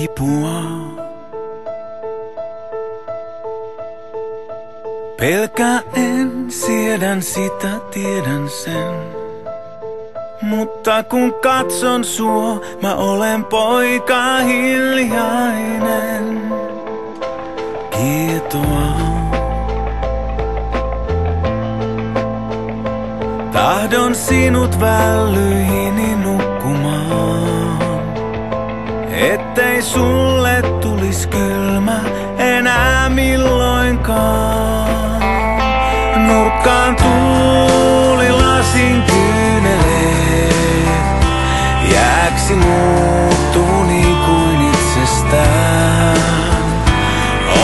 kipua. Pelkää en, siedän sitä, tiedän sen. Mutta kun katson sua, mä olen poika hiljainen. Kietoa. Tahdon sinut välyihini nukkumaan, ettei sulle tulis kylmä enää milloinkaan. Nurkkaan tuulilasin kyyneleet, jääksi muuttuu niin kuin itsestään.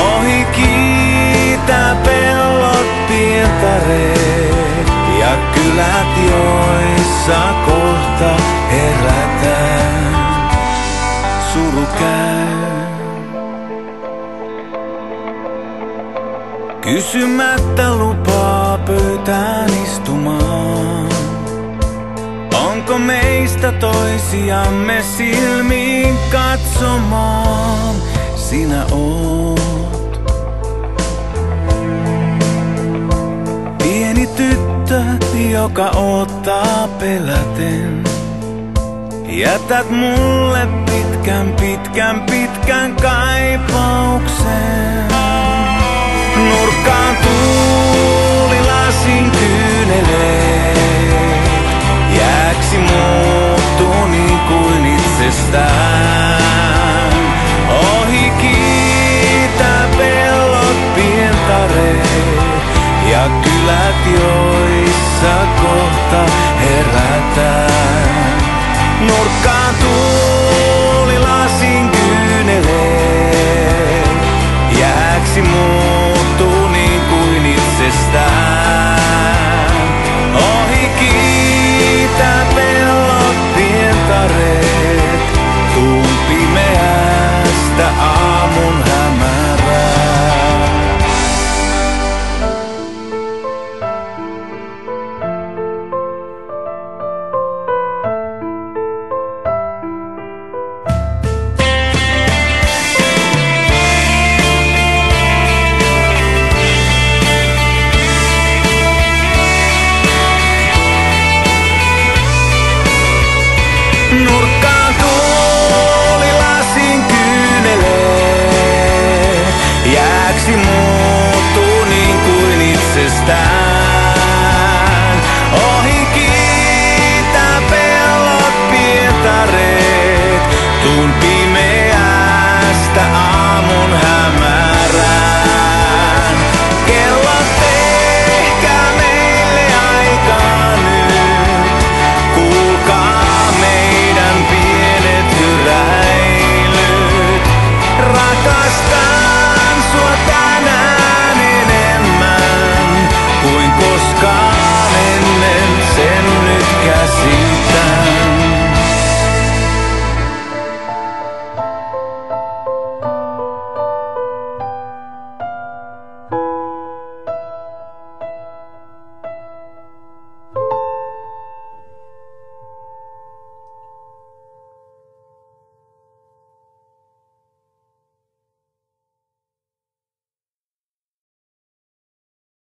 Ohi kiitää pellot, pientareet ja kylät, joissa kohta herätään. Suru käy. Kysymättä lupaa pöytään istumaan. Onko meistä toisiamme silmiin katsomaan? Sinä oot pieni tyttö, joka odottaa peläten. Jätät mulle pitkän, pitkän, pitkän kaipauksen. Nurkkaan tuulilasin kyyneleet, jääksi muuttuu niin kuin itsestään. Ohi kiitää pellot, pientareet ja kylät, joissa kohta herätään. Nurkkaan tuulilasin kyyneleet, jääksi muuttuu niin kuin itsestään.